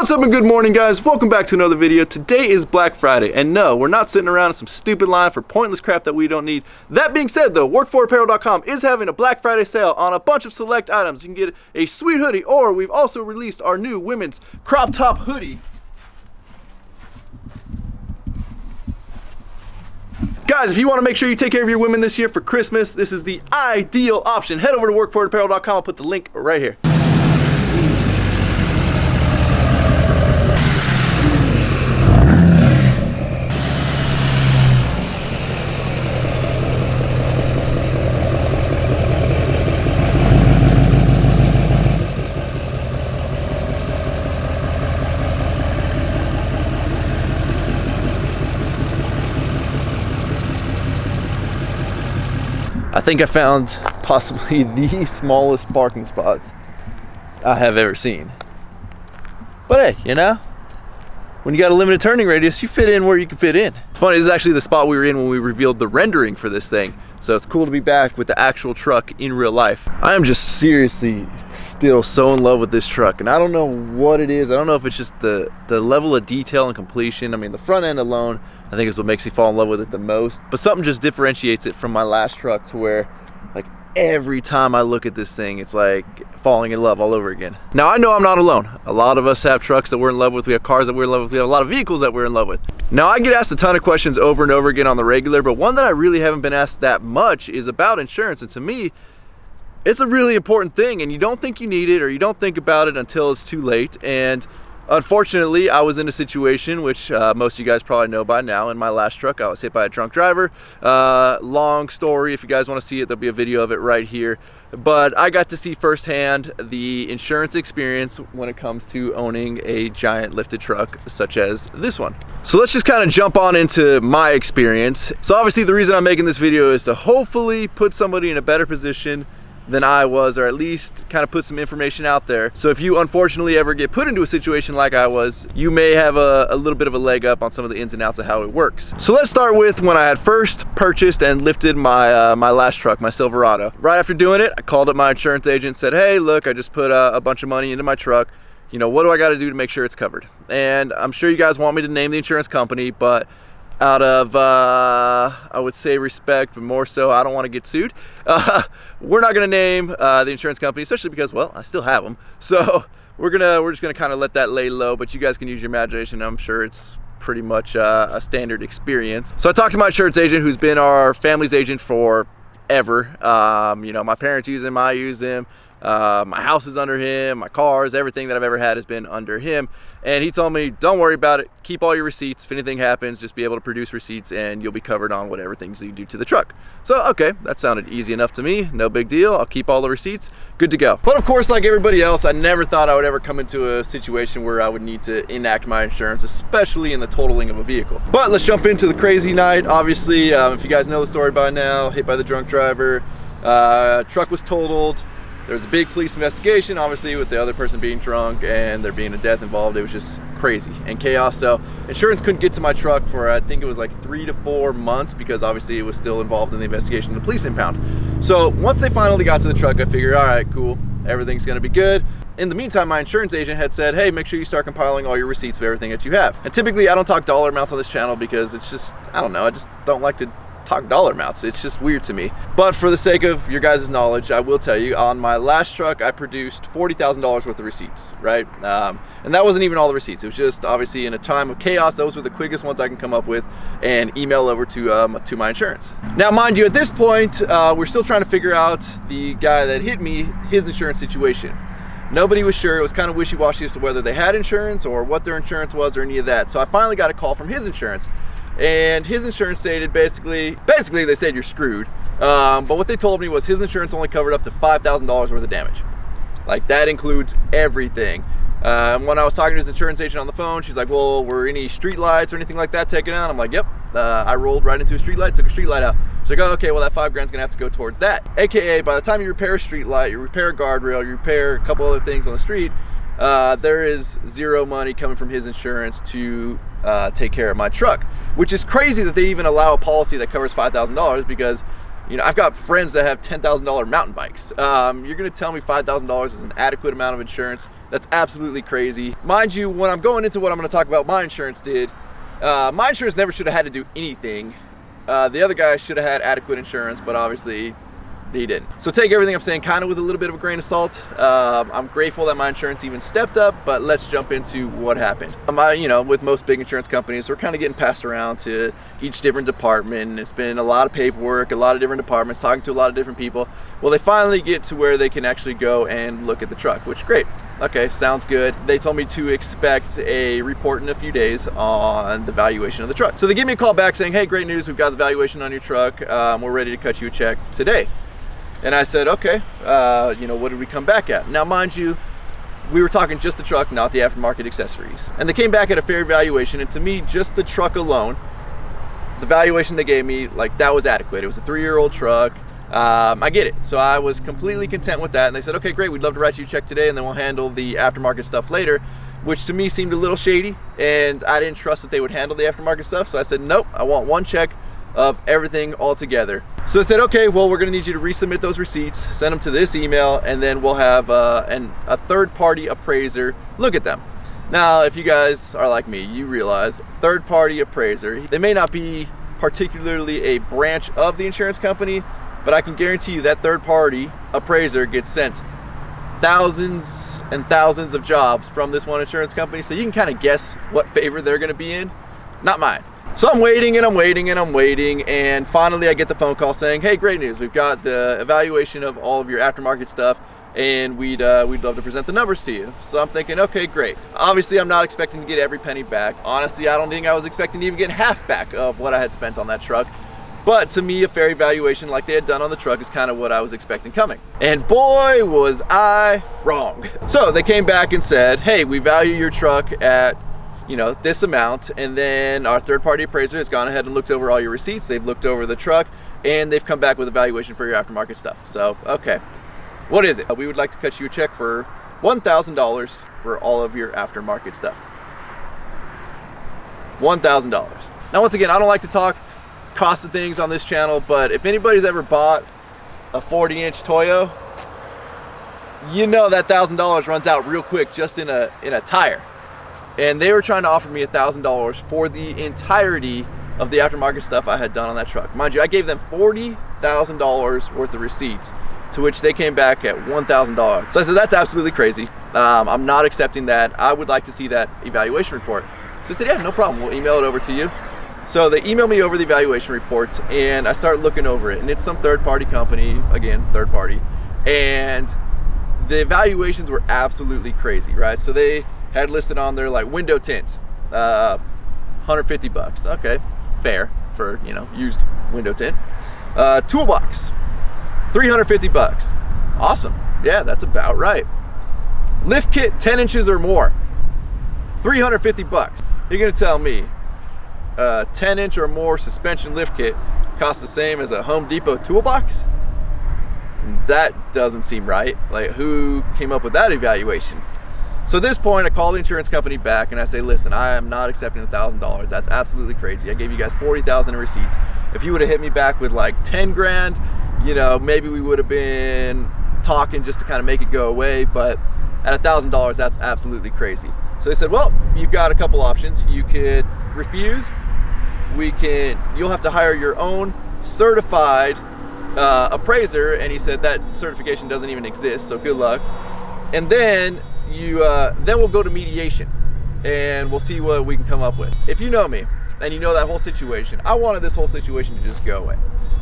What's up and good morning, guys? Welcome back to another video. Today is Black Friday, and no, we're not sitting around in some stupid line for pointless crap that we don't need. That being said though, WORKFORIT.com is having a Black Friday sale on a bunch of select items. You can get a sweet hoodie, or we've also released our new women's crop top hoodie. Guys, if you want to make sure you take care of your women this year for Christmas, this is the ideal option. Head over to WORKFORIT.com. I'll put the link right here. I think I found possibly the smallest parking spots I have ever seen. But hey, you know, when you got a limited turning radius, you fit in where you can fit in. It's funny, this is actually the spot we were in when we revealed the rendering for this thing. So it's cool to be back with the actual truck in real life. I am just seriously still so in love with this truck, and I don't know what it is. I don't know if it's just the level of detail and completion. I mean, the front end alone, I think is what makes me fall in love with it the most. But something just differentiates it from my last truck to where, like, every time I look at this thing, it's like falling in love all over again. Now, I know I'm not alone. A lot of us have trucks that we're in love with. We have cars that we're in love with. We have a lot of vehicles that we're in love with. Now, I get asked a ton of questions over and over again on the regular, but one that I really haven't been asked that much is about insurance. And to me, it's a really important thing, and you don't think you need it, or you don't think about it until it's too late. And unfortunately, I was in a situation which most of you guys probably know by now. In my last truck, I was hit by a drunk driver. Long story. If you guys want to see it, there'll be a video of it right here. But I got to see firsthand the insurance experience when it comes to owning a giant lifted truck such as this one. So let's just kind of jump on into my experience. So obviously the reason I'm making this video is to hopefully put somebody in a better position than I was, or at least kind of put some information out there. So if you unfortunately ever get put into a situation like I was, you may have a little bit of a leg up on some of the ins and outs of how it works. So let's start with when I had first purchased and lifted my my last truck, my Silverado. Right after doing it, I called up my insurance agent, said, hey, look, I just put a bunch of money into my truck. You know, what do I got to do to make sure it's covered? And I'm sure you guys want me to name the insurance company, but out of, I would say respect, but more so, I don't want to get sued. We're not going to name the insurance company, especially because, well, I still have them. So we're just gonna kind of let that lay low, but you guys can use your imagination. I'm sure it's pretty much a standard experience. So I talked to my insurance agent, who's been our family's agent forever. You know, my parents use him, I use him. My house is under him, my cars, everything that I've ever had has been under him. And he told me, don't worry about it, keep all your receipts. If anything happens, just be able to produce receipts and you'll be covered on whatever things you do to the truck. So, okay, that sounded easy enough to me, no big deal. I'll keep all the receipts, good to go. But of course, like everybody else, I never thought I would ever come into a situation where I would need to enact my insurance, especially in the totaling of a vehicle. But let's jump into the crazy night. Obviously, if you guys know the story by now, hit by the drunk driver, truck was totaled. There was a big police investigation, obviously, with the other person being drunk and there being a death involved. It was just crazy and chaos. So insurance couldn't get to my truck for, I think it was like 3 to 4 months, because obviously it was still involved in the investigation of the police impound. So once they finally got to the truck, I figured, all right, cool, everything's gonna be good. In the meantime, my insurance agent had said, hey, make sure you start compiling all your receipts of everything that you have. And typically I don't talk dollar amounts on this channel because it's just, I don't know, I just don't like to talk dollar amounts. It's just weird to me. But for the sake of your guys' knowledge, I will tell you, on my last truck, I produced $40,000 worth of receipts, right? And that wasn't even all the receipts. It was just, obviously, in a time of chaos, those were the quickest ones I can come up with and email over to my insurance. Now, mind you, at this point, we're still trying to figure out the guy that hit me, his insurance situation. Nobody was sure. It was kind of wishy-washy as to whether they had insurance or what their insurance was or any of that. So I finally got a call from his insurance. And his insurance stated basically they said you're screwed. But what they told me was his insurance only covered up to $5,000 worth of damage. Like, that includes everything. When I was talking to his insurance agent on the phone, she's like, well, were any street lights or anything like that taken out? I'm like, yep. I rolled right into a street light, took a street light out. She's like, oh, okay, well, that $5 grand's gonna have to go towards that. AKA, by the time you repair a street light, you repair a guardrail, you repair a couple other things on the street, there is zero money coming from his insurance to take care of my truck, which is crazy that they even allow a policy that covers $5,000, because You know, I've got friends that have $10,000 mountain bikes. You're gonna tell me $5,000 is an adequate amount of insurance? That's absolutely crazy. Mind you, when I'm going into what I'm gonna talk about my insurance did, my insurance never should have had to do anything. The other guy should have had adequate insurance, but obviously he didn't. So take everything I'm saying kind of with a little bit of a grain of salt. I'm grateful that my insurance even stepped up, but let's jump into what happened. You know, with most big insurance companies, we're kind of getting passed around to each different department. It's been a lot of paperwork, a lot of different departments, talking to a lot of different people. Well, they finally get to where they can actually go and look at the truck, which great. Okay, sounds good. They told me to expect a report in a few days on the valuation of the truck. So they give me a call back saying, hey, great news, we've got the valuation on your truck. We're ready to cut you a check today. And I said, okay, you know, what did we come back at? Now, mind you, we were talking just the truck, not the aftermarket accessories. And they came back at a fair valuation, and to me, just the truck alone, the valuation they gave me, like, that was adequate. It was a 3-year-old truck. I get it. So I was completely content with that. And they said, okay, great, we'd love to write you a check today, and then we'll handle the aftermarket stuff later, which to me seemed a little shady, and I didn't trust that they would handle the aftermarket stuff. So I said, nope, I want one check of everything all together. So I said, okay, well, we're gonna need you to resubmit those receipts, send them to this email, and then we'll have a third-party appraiser look at them. Now, if you guys are like me, you realize third-party appraiser, they may not be particularly a branch of the insurance company, but I can guarantee you that third-party appraiser gets sent thousands and thousands of jobs from this one insurance company, so you can kind of guess what favor they're gonna be in. Not mine. So I'm waiting and I'm waiting and I'm waiting, and finally I get the phone call saying, hey, great news, we've got the evaluation of all of your aftermarket stuff, and we'd love to present the numbers to you. So I'm thinking, okay, great. Obviously I'm not expecting to get every penny back. Honestly, I don't think I was expecting to even get half back of what I had spent on that truck. But to me, a fair evaluation like they had done on the truck is kind of what I was expecting coming. And boy, was I wrong. So they came back and said, hey, we value your truck at, you know, this amount, and then our third-party appraiser has gone ahead and looked over all your receipts, they've looked over the truck, and they've come back with a valuation for your aftermarket stuff. So, okay, what is it? We would like to cut you a check for $1,000 for all of your aftermarket stuff. $1,000. Now, once again, I don't like to talk cost of things on this channel, but if anybody's ever bought a 40-inch Toyo, you know that $1,000 runs out real quick just in a tire. And they were trying to offer me $1,000 for the entirety of the aftermarket stuff I had done on that truck. Mind you, I gave them $40,000 worth of receipts, to which they came back at $1,000. So I said, that's absolutely crazy. I'm not accepting that. I would like to see that evaluation report. So I said, yeah, no problem. We'll email it over to you. So they emailed me over the evaluation reports, and I started looking over it. And it's some third-party company, again, third party. And the evaluations were absolutely crazy, right? So they had listed on there like window tints, 150 bucks. Okay, fair for, you know, used window tint. Toolbox, 350 bucks. Awesome. Yeah, that's about right. Lift kit 10 inches or more, 350 bucks. You're gonna tell me 10-inch or more suspension lift kit costs the same as a Home Depot toolbox? That doesn't seem right. Like, who came up with that evaluation? So at this point, I call the insurance company back and I say, listen, I am not accepting $1,000. That's absolutely crazy. I gave you guys 40,000 in receipts. If you would have hit me back with like 10 grand, you know, maybe we would have been talking just to kind of make it go away, but at $1,000, that's absolutely crazy. So they said, well, you've got a couple options. You could refuse. You'll have to hire your own certified appraiser. And he said that certification doesn't even exist, so good luck. And then then we'll go to mediation and we'll see what we can come up with. If you know me and you know that whole situation, I wanted this whole situation to just go away.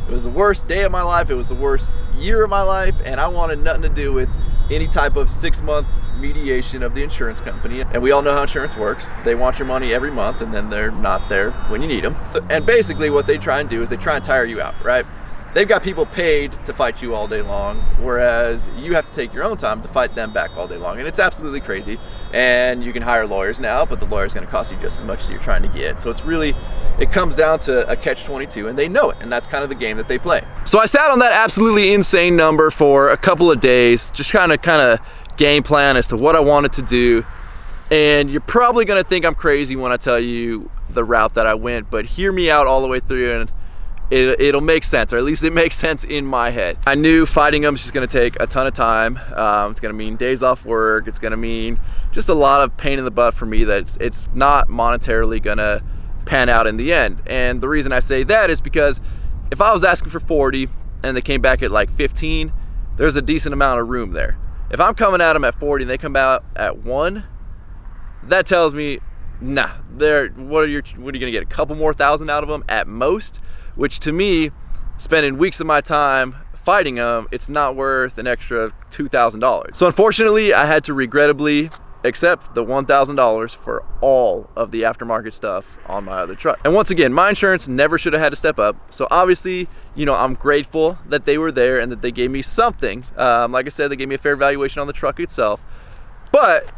It was the worst day of my life. It was the worst year of my life, and I wanted nothing to do with any type of 6-month mediation of the insurance company. And we all know how insurance works. They want your money every month, and then they're not there when you need them. And basically what they try and do is they try and tire you out, right? They've got people paid to fight you all day long, whereas you have to take your own time to fight them back all day long. And it's absolutely crazy. And you can hire lawyers now, but the lawyer's gonna cost you just as much as you're trying to get. So it's really, it comes down to a catch-22, and they know it, and that's kind of the game that they play. So I sat on that absolutely insane number for a couple of days, just trying to kind of game plan as to what I wanted to do. And you're probably gonna think I'm crazy when I tell you the route that I went, but hear me out all the way through, and it'll make sense, or at least it makes sense in my head. I knew fighting them is just gonna take a ton of time. It's gonna mean days off work. It's gonna mean just a lot of pain in the butt for me that it's not monetarily gonna pan out in the end. And the reason I say that is because if I was asking for 40 and they came back at like 15, there's a decent amount of room there. If I'm coming at them at 40 and they come out at 1, that tells me, nah, what are you gonna get, a couple more thousand out of them at most? Which to me, spending weeks of my time fighting them, it's not worth an extra $2,000. So unfortunately, I had to regrettably accept the $1,000 for all of the aftermarket stuff on my other truck. And once again, my insurance never should have had to step up. So obviously, you know, I'm grateful that they were there and that they gave me something. Like I said, they gave me a fair valuation on the truck itself. But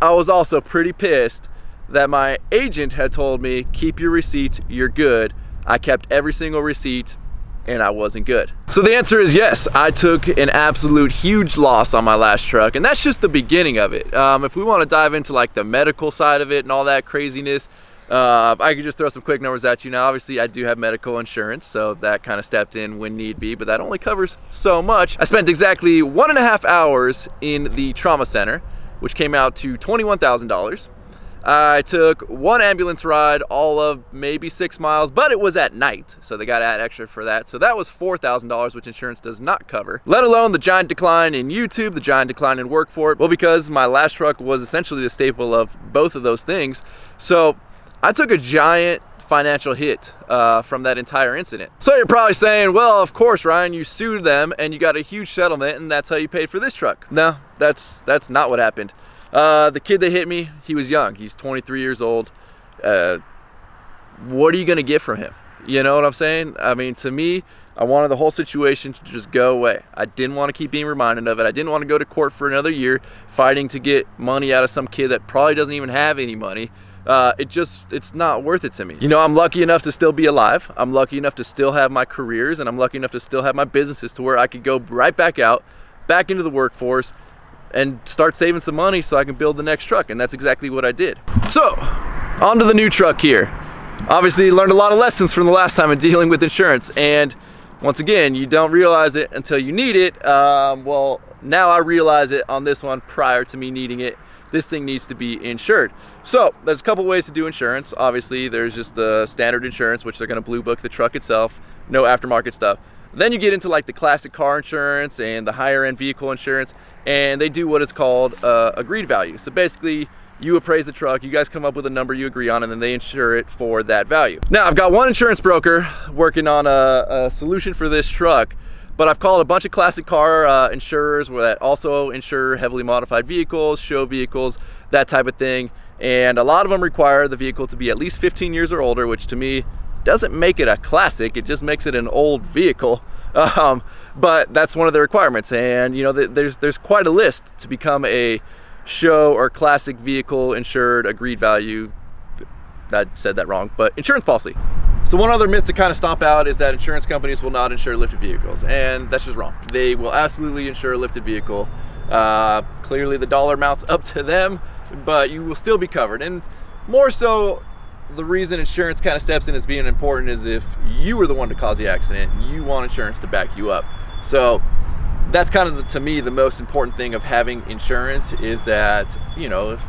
I was also pretty pissed that my agent had told me, keep your receipts, you're good. I kept every single receipt and I wasn't good. So the answer is yes, I took an absolute huge loss on my last truck, and that's just the beginning of it. If we want to dive into like the medical side of it and all that craziness, I could just throw some quick numbers at you now. Obviously, I do have medical insurance, so that kind of stepped in when need be, but that only covers so much. I spent exactly 1.5 hours in the trauma center, which came out to $21,000. I took one ambulance ride, all of maybe 6 miles, but it was at night, so they got to add extra for that. So that was $4,000, which insurance does not cover. Let alone the giant decline in YouTube, the giant decline in WORKFORIT. Well, because my last truck was essentially the staple of both of those things. So I took a giant financial hit from that entire incident. So you're probably saying, well, of course, Ryan, you sued them and you got a huge settlement and that's how you paid for this truck. No, that's not what happened. The kid that hit me, he was young. He's 23 years old. What are you gonna get from him? You know what I'm saying? I mean, to me, I wanted the whole situation to just go away. I didn't want to keep being reminded of it. I didn't want to go to court for another year fighting to get money out of some kid that probably doesn't even have any money. It's not worth it to me. You know, I'm lucky enough to still be alive. I'm lucky enough to still have my careers, and I'm lucky enough to still have my businesses to where I could go right back out, back into the workforce, and start saving some money so I can build the next truck, and that's exactly what I did. So, on to the new truck here. Obviously, learned a lot of lessons from the last time in dealing with insurance, and once again, you don't realize it until you need it. Well, now I realize it on this one prior to me needing it. This thing needs to be insured. So, there's a couple ways to do insurance. Obviously, there's just the standard insurance, which they're gonna blue book the truck itself, no aftermarket stuff. Then you get into like the classic car insurance and the higher end vehicle insurance, and they do what is called agreed value. So basically, you appraise the truck, you guys come up with a number you agree on, and then they insure it for that value. Now, I've got one insurance broker working on a solution for this truck, but I've called a bunch of classic car insurers that also insure heavily modified vehicles, show vehicles, that type of thing. And a lot of them require the vehicle to be at least 15 years or older, which to me doesn't make it a classic, it just makes it an old vehicle. But that's one of the requirements, and you know, there's quite a list to become a show or classic vehicle insured agreed value. I said that wrong, but insurance policy. So one other myth to kind of stomp out is that insurance companies will not insure lifted vehicles, and that's just wrong. They will absolutely insure a lifted vehicle. Clearly the dollar amount's up to them, but you will still be covered. And more so, the reason insurance kind of steps in as being important is if you were the one to cause the accident, you want insurance to back you up. So that's kind of, to me, the most important thing of having insurance is that, you know, if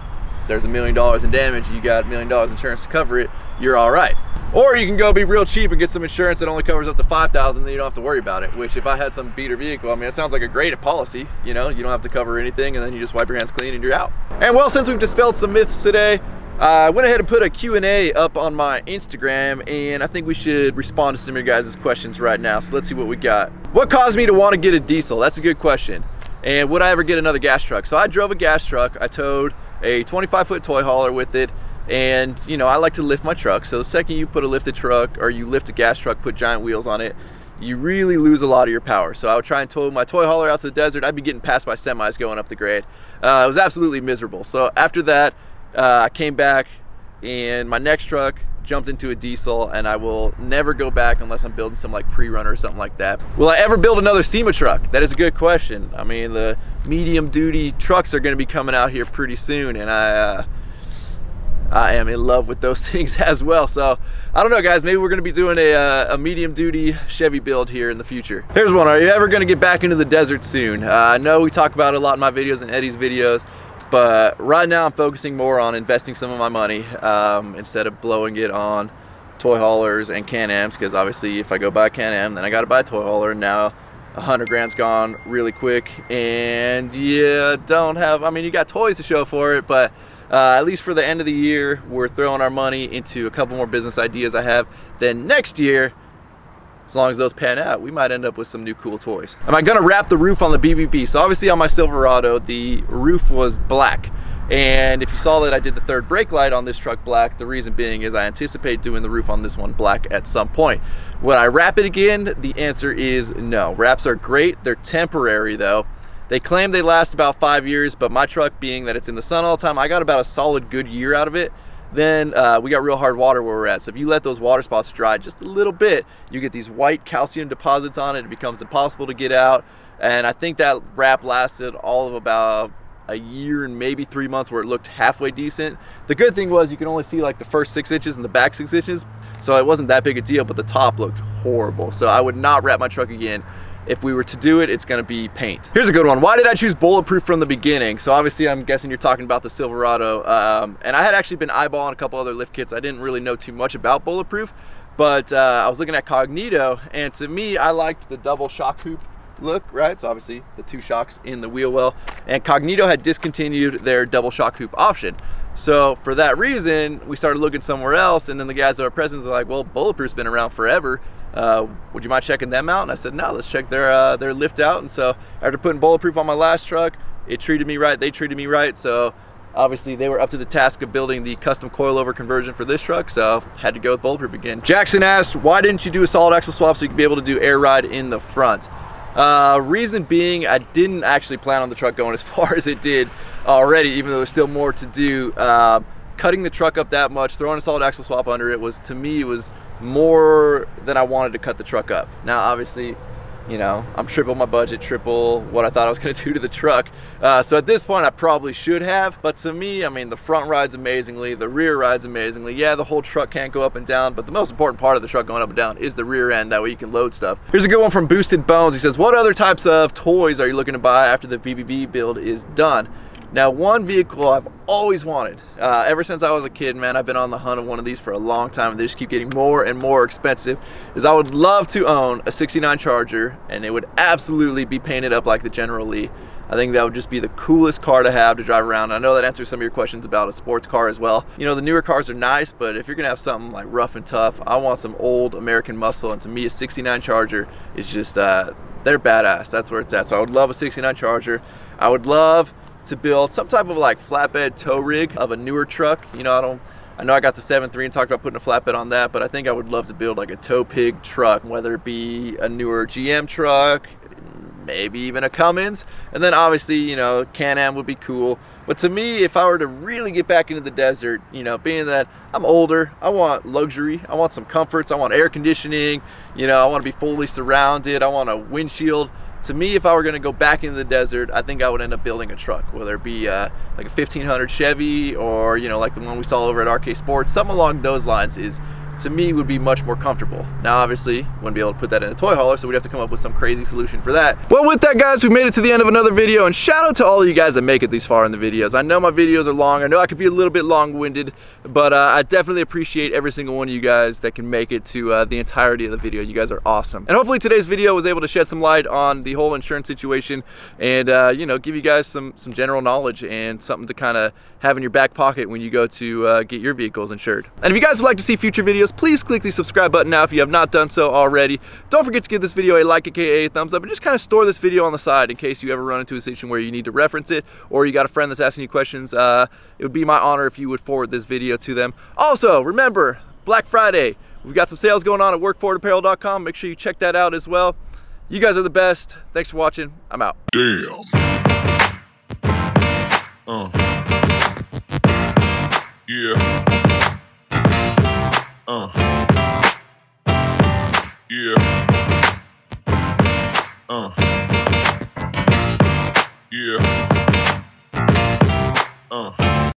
there's $1 million in damage, you got $1 million insurance to cover it, you're all right. Or you can go be real cheap and get some insurance that only covers up to $5,000, then you don't have to worry about it, which if I had some beater vehicle, I mean, it sounds like a great policy, you know, you don't have to cover anything, and then you just wipe your hands clean and you're out. And well, since we've dispelled some myths today, I went ahead and put a Q&A up on my Instagram, and I think we should respond to some of your guys' questions right now. So let's see what we got. What caused me to want to get a diesel? That's a good question. And would I ever get another gas truck? So I drove a gas truck. I towed a 25-foot toy hauler with it, and you know, I like to lift my truck. So the second you put a lifted truck, or you lift a gas truck, put giant wheels on it, you really lose a lot of your power. So I would try and tow my toy hauler out to the desert. I'd be getting passed by semis going up the grade. It was absolutely miserable. So after that, I came back, and my next truck jumped into a diesel, and I will never go back unless I'm building some like pre-runner or something like that. Will I ever build another SEMA truck? That is a good question. I mean, the medium duty trucks are going to be coming out here pretty soon, and I am in love with those things as well. So I don't know, guys, maybe we're gonna be doing a medium duty Chevy build here in the future. Here's one. Are you ever gonna get back into the desert soon? I know we talk about it a lot in my videos and Eddie's videos, but right now I'm focusing more on investing some of my money instead of blowing it on toy haulers and Can-Ams, because obviously if I go buy a Can-Am, then I gotta buy a toy hauler, and now 100 grand's gone really quick, and yeah, don't have, I mean, you got toys to show for it, but at least for the end of the year, we're throwing our money into a couple more business ideas I have. Then next year, as long as those pan out, we might end up with some new cool toys. Am I gonna wrap the roof on the BBB? So obviously on my Silverado, the roof was black. And if you saw that I did the third brake light on this truck black, the reason being is I anticipate doing the roof on this one black at some point. Would I wrap it again? The answer is no. Wraps are great, they're temporary though. They claim they last about 5 years, but my truck, being that it's in the sun all the time, I got about a solid good year out of it. Then we got real hard water where we're at. So if you let those water spots dry just a little bit, you get these white calcium deposits on it. It becomes impossible to get out. And I think that wrap lasted all of about a year and maybe 3 months, where it looked halfway decent. The good thing was you can only see like the first 6 inches and the back 6 inches, so it wasn't that big a deal, but the top looked horrible. So I would not wrap my truck again. If we were to do it, it's gonna be paint. Here's a good one. Why did I choose bulletproof from the beginning? So obviously I'm guessing you're talking about the Silverado, and I had actually been eyeballing a couple other lift kits. I didn't really know too much about bulletproof, but I was looking at Cognito, and to me, I liked the double shock hoop look, right? So obviously the 2 shocks in the wheel well, and Cognito had discontinued their double shock hoop option. So for that reason, we started looking somewhere else, and then the guys at our presence were like, well, Bulletproof's been around forever. Would you mind checking them out? And I said, no, let's check their lift out. And so after putting Bulletproof on my last truck, it treated me right, they treated me right. So obviously they were up to the task of building the custom coilover conversion for this truck, so had to go with Bulletproof again. Jackson asked, why didn't you do a solid axle swap so you could be able to do air ride in the front? Reason being, I didn't actually plan on the truck going as far as it did already, even though there's still more to do. Cutting the truck up that much, throwing a solid axle swap under it was, to me, was more than I wanted to cut the truck up. Now, obviously, you know, I'm triple my budget, triple what I thought I was gonna do to the truck. So at this point, I probably should have, but to me, I mean, the front rides amazingly, the rear rides amazingly. Yeah, the whole truck can't go up and down, but the most important part of the truck going up and down is the rear end, that way you can load stuff. Here's a good one from Boosted Bones. He says, what other types of toys are you looking to buy after the BBB build is done? Now, one vehicle I've always wanted, ever since I was a kid, man, I've been on the hunt of one of these for a long time, and they just keep getting more and more expensive, is I would love to own a 69 Charger, and it would absolutely be painted up like the General Lee. I think that would just be the coolest car to have to drive around. I know that answers some of your questions about a sports car as well. You know, the newer cars are nice, but if you're gonna have something like rough and tough, I want some old American muscle, and to me, a 69 Charger is just, they're badass. That's where it's at. So I would love a 69 Charger. I would love to build some type of like flatbed tow rig of a newer truck. You know, I know I got the 7.3 and talked about putting a flatbed on that, but I think I would love to build like a tow pig truck, whether it be a newer GM truck, maybe even a Cummins, and then obviously, you know, Can-Am would be cool. But to me, if I were to really get back into the desert, you know, being that I'm older, I want luxury, I want some comforts, I want air conditioning, you know, I want to be fully surrounded, I want a windshield. To me, if I were gonna go back into the desert, I think I would end up building a truck, whether it be like a 1500 Chevy, or, you know, like the one we saw over at RK Sports. Something along those lines is, to me, would be much more comfortable. Now, obviously, wouldn't be able to put that in a toy hauler, so we'd have to come up with some crazy solution for that. Well, with that, guys, we made it to the end of another video, and shout out to all of you guys that make it this far in the videos. I know my videos are long. I know I could be a little bit long-winded, but I definitely appreciate every single one of you guys that can make it to the entirety of the video. You guys are awesome. And hopefully today's video was able to shed some light on the whole insurance situation, and you know, give you guys some general knowledge and something to kind of have in your back pocket when you go to get your vehicles insured. And if you guys would like to see future videos, please click the subscribe button now if you have not done so already. Don't forget to give this video a like, aka a thumbs up, and just kind of store this video on the side in case you ever run into a situation where you need to reference it, or you got a friend that's asking you questions. It would be my honor if you would forward this video to them. Also, remember, Black Friday, we've got some sales going on at WORKFORITapparel.com. Make sure you check that out as well. You guys are the best. Thanks for watching. I'm out. Damn. Yeah.